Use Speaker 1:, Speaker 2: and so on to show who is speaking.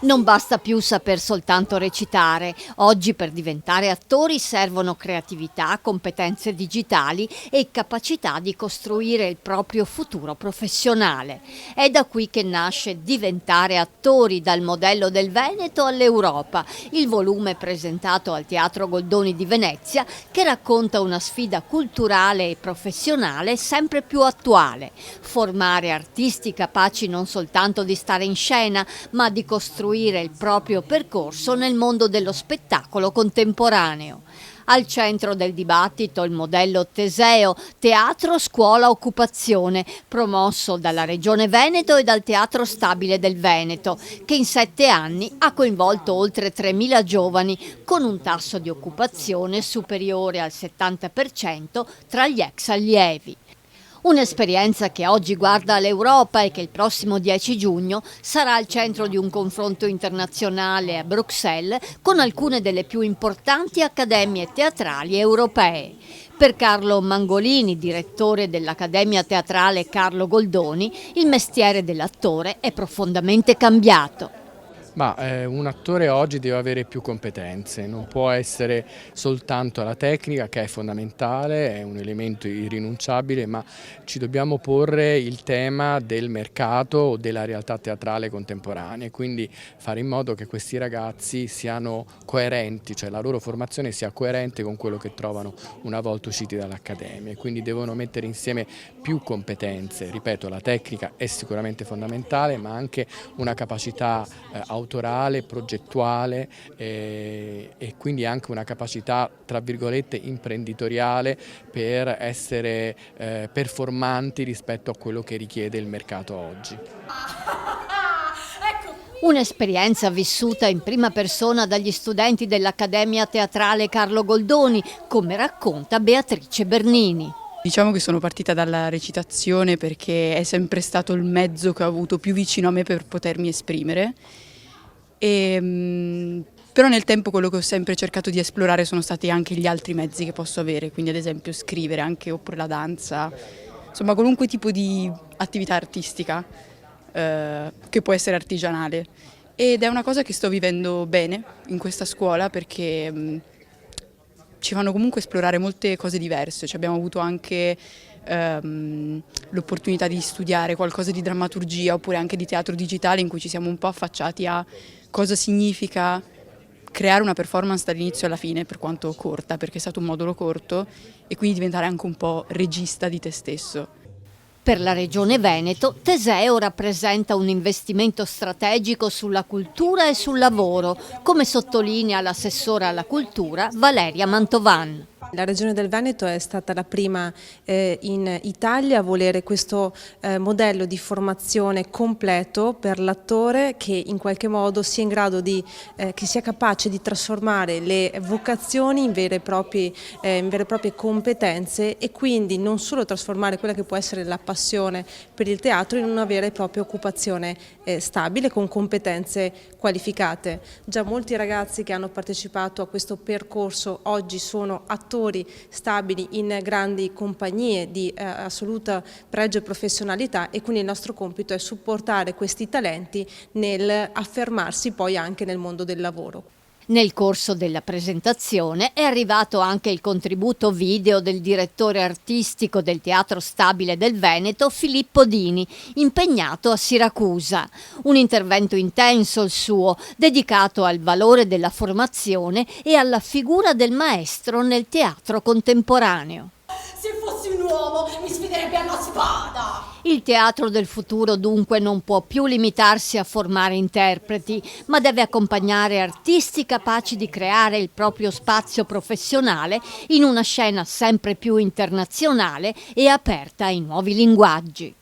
Speaker 1: Non basta più saper soltanto recitare. Oggi per diventare attori servono creatività, competenze digitali e capacità di costruire il proprio futuro professionale. È da qui che nasce Diventare attori, dal modello del Veneto all'Europa, il volume presentato al Teatro Goldoni di Venezia che racconta una sfida culturale e professionale sempre più attuale. Formare artisti capaci non soltanto di stare in scena, ma di costruire il proprio percorso nel mondo dello spettacolo contemporaneo. Al centro del dibattito il modello Teseo, teatro scuola occupazione, promosso dalla Regione Veneto e dal Teatro Stabile del Veneto, che in 7 anni ha coinvolto oltre 3.000 giovani, con un tasso di occupazione superiore al 70% tra gli ex allievi. Un'esperienza che oggi guarda all'Europa e che il prossimo 10 giugno sarà al centro di un confronto internazionale a Bruxelles con alcune delle più importanti accademie teatrali europee. Per Carlo Mangolini, direttore dell'Accademia Teatrale Carlo Goldoni, il mestiere dell'attore è profondamente cambiato.
Speaker 2: Un attore oggi deve avere più competenze, non può essere soltanto la tecnica, che è fondamentale, è un elemento irrinunciabile, ma ci dobbiamo porre il tema del mercato o della realtà teatrale contemporanea, quindi fare in modo che questi ragazzi siano coerenti, cioè la loro formazione sia coerente con quello che trovano una volta usciti dall'accademia, e quindi devono mettere insieme più competenze. Ripeto, la tecnica è sicuramente fondamentale, ma anche una capacità autorale, progettuale e quindi anche una capacità, tra virgolette, imprenditoriale per essere performanti rispetto a quello che richiede il mercato oggi.
Speaker 1: Un'esperienza vissuta in prima persona dagli studenti dell'Accademia Teatrale Carlo Goldoni, come racconta Beatrice Bernini.
Speaker 3: Diciamo che sono partita dalla recitazione perché è sempre stato il mezzo che ho avuto più vicino a me per potermi esprimere. Però nel tempo quello che ho sempre cercato di esplorare sono stati anche gli altri mezzi che posso avere, quindi ad esempio scrivere anche, oppure la danza, insomma qualunque tipo di attività artistica che può essere artigianale. Ed è una cosa che sto vivendo bene in questa scuola perché ci fanno comunque esplorare molte cose diverse. Abbiamo avuto anche l'opportunità di studiare qualcosa di drammaturgia oppure anche di teatro digitale, in cui ci siamo un po' affacciati a cosa significa creare una performance dall'inizio alla fine, per quanto corta, perché è stato un modulo corto, e quindi diventare anche un po' regista di te stesso.
Speaker 1: Per la Regione Veneto, Teseo rappresenta un investimento strategico sulla cultura e sul lavoro, come sottolinea l'assessora alla cultura Valeria Mantovan.
Speaker 4: La Regione del Veneto è stata la prima in Italia a volere questo modello di formazione completo per l'attore, che in qualche modo sia in grado che sia capace di trasformare le vocazioni in vere e proprie competenze, e quindi non solo trasformare quella che può essere la passione per il teatro in una vera e propria occupazione stabile con competenze qualificate. Già molti ragazzi che hanno partecipato a questo percorso oggi sono attori stabili in grandi compagnie di assoluta pregio e professionalità, e quindi il nostro compito è supportare questi talenti nel affermarsi poi anche nel mondo del lavoro.
Speaker 1: Nel corso della presentazione è arrivato anche il contributo video del direttore artistico del Teatro Stabile del Veneto, Filippo Dini, impegnato a Siracusa. Un intervento intenso il suo, dedicato al valore della formazione e alla figura del maestro nel teatro contemporaneo.
Speaker 5: Se fossi un uomo mi sfiderebbe alla spada!
Speaker 1: Il teatro del futuro dunque non può più limitarsi a formare interpreti, ma deve accompagnare artisti capaci di creare il proprio spazio professionale in una scena sempre più internazionale e aperta ai nuovi linguaggi.